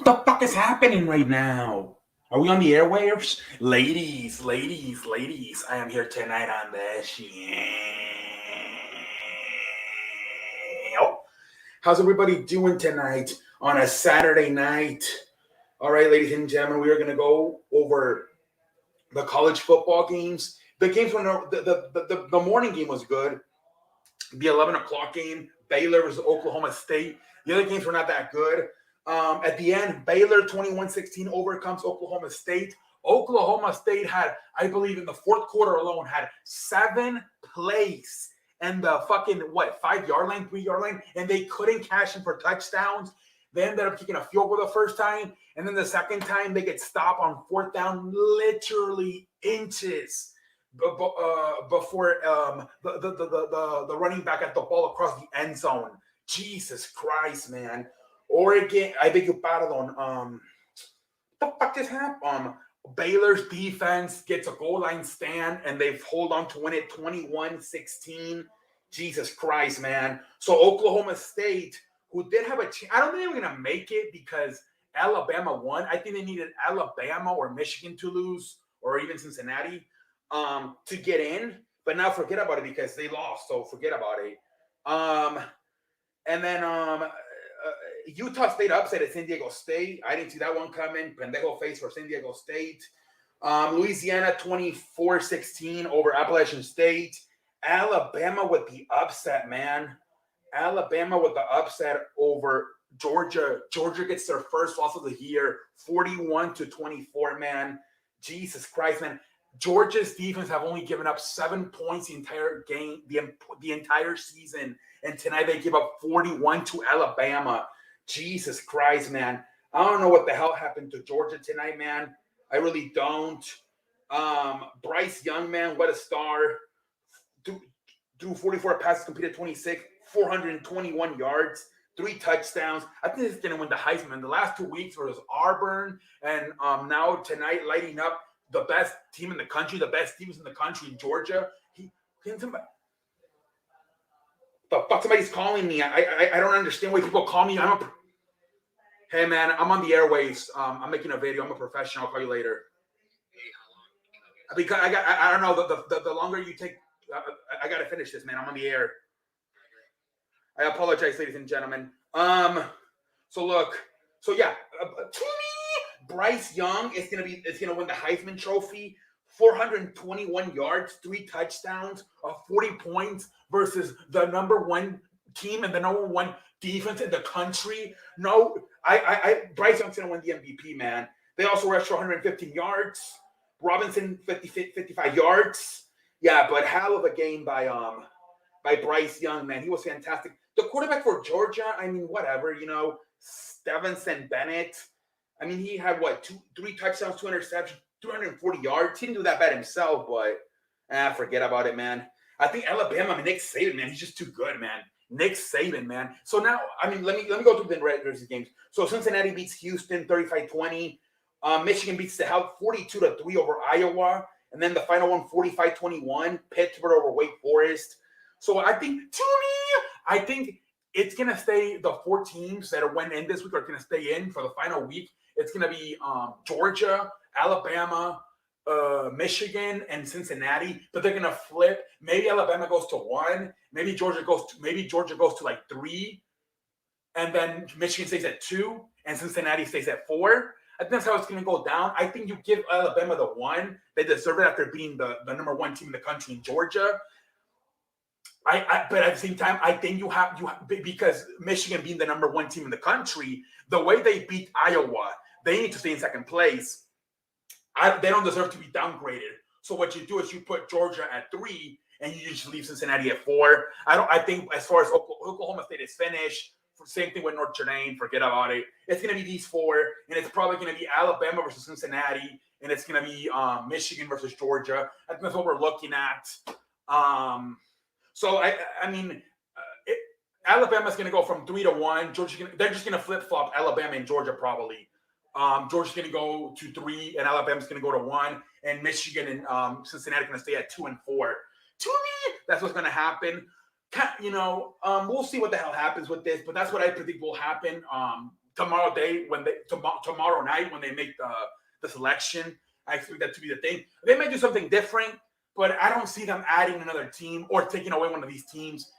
What the fuck is happening right now? Are we on the airwaves? Ladies, I am here tonight on the show. How's everybody doing tonight on a Saturday night? All right, ladies and gentlemen, we are going to go over the college football games. The games were the morning game was good. The 11 o'clock game, Baylor versus Oklahoma State. The other games were not that good. At the end, Baylor 21-16 overcomes Oklahoma State. Oklahoma State had, I believe, in the fourth quarter alone, had 7 plays and the fucking 5-yard line, 3-yard line, and they couldn't cash in for touchdowns. They ended up kicking a field goal the first time, and then the second time they get stopped on fourth down, literally inches before the running back got the ball across the end zone. Jesus Christ, man. Oregon, I beg your pardon. The fuck just happened? Baylor's defense gets a goal line stand and they hold on to win it 21-16. Jesus Christ, man. So Oklahoma State, who did have a chance, I don't think they were going to make it because Alabama won. I think they needed Alabama or Michigan to lose, or even Cincinnati, to get in. But now forget about it because they lost. So forget about it. And then Utah State upset at San Diego State. I didn't see that one coming. Pendejo face for San Diego State. Louisiana 24-16 over Appalachian State. Alabama with the upset, man. Alabama with the upset over Georgia. Georgia gets their first loss of the year, 41-24, man. Jesus Christ, man. Georgia's defense have only given up 7 points the entire game, the entire season. And tonight they give up 41 to Alabama. Jesus Christ, man. I don't know what the hell happened to Georgia tonight, man. I really don't. Bryce Young, man, what a star. Threw 44 passes, completed 26, 421 yards, 3 touchdowns. I think he's going to win the Heisman. The last 2 weeks was Auburn, and now tonight lighting up the best team in the country, the best teams in the country in Georgia. The fuck, somebody's calling me. I don't understand why people call me. Hey, man, I'm on the airways. I'm making a video. I'm a professional. I'll call you later. Because I don't know. The longer you take, I got to finish this, man. I'm on the air. I apologize, ladies and gentlemen. So yeah, to me, Bryce Young is gonna win the Heisman Trophy. 421 yards, 3 touchdowns, 40 points versus the number 1 team and the number 1 defense in the country. No, Bryce Young's gonna win the MVP, man. They also rushed for 115 yards. Robinson 55 yards. Yeah, but hell of a game by Bryce Young, man. He was fantastic. The quarterback for Georgia, I mean, whatever, Stevenson Bennett. I mean, he had 3 touchdowns, 2 interceptions, 240 yards. He didn't do that bad himself, but forget about it, man. I think Alabama, Nick Saban, man, he's just too good, man. Nick Saban, man. So now, I mean, let me go through the rest of the games. So Cincinnati beats Houston 35-20. Michigan beats the Health 42-3 over Iowa. And then the final one, 45-21, Pittsburgh over Wake Forest. So I think it's going to stay, the 4 teams that went in this week are going to stay in for the final week. It's going to be Georgia, Alabama, Michigan, and Cincinnati, but they're going to flip. Maybe Alabama goes to 1. Maybe Georgia goes to like 3. And then Michigan stays at 2, and Cincinnati stays at 4. I think that's how it's going to go down. I think you give Alabama the 1. They deserve it after being the number 1 team in the country in Georgia. But at the same time, I think you have because Michigan being the number 1 team in the country, the way they beat Iowa, they need to stay in second place. They don't deserve to be downgraded. So what you do is you put Georgia at 3, and you just leave Cincinnati at 4. I think as far as Oklahoma State is finished. Same thing with Notre Dame. Forget about it. It's going to be these 4, and it's probably going to be Alabama versus Cincinnati, and it's going to be Michigan versus Georgia. I think that's what we're looking at. So I mean, Alabama's going to go from 3 to 1. They're just going to flip flop Alabama and Georgia probably. Georgia's going to go to 3, and Alabama's going to go to 1, and Michigan and Cincinnati are going to stay at 2 and 4. To me, that's what's going to happen. We'll see what the hell happens with this, but that's what I predict will happen. tomorrow night when they make the selection. I expect that to be the thing. They may do something different, but I don't see them adding another team or taking away one of these teams.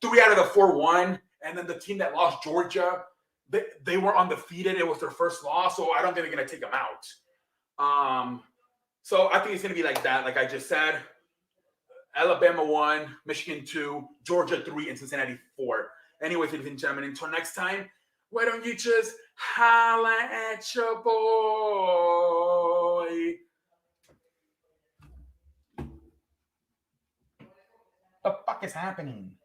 3 out of the 4 won, and then the team that lost, Georgia, they were undefeated. It was their first loss, so I don't think they're going to take them out. So I think it's going to be like that, like I just said. Alabama 1, Michigan 2, Georgia 3, and Cincinnati 4. Anyways, ladies and gentlemen, until next time, why don't you just holla at your boy? The fuck is happening?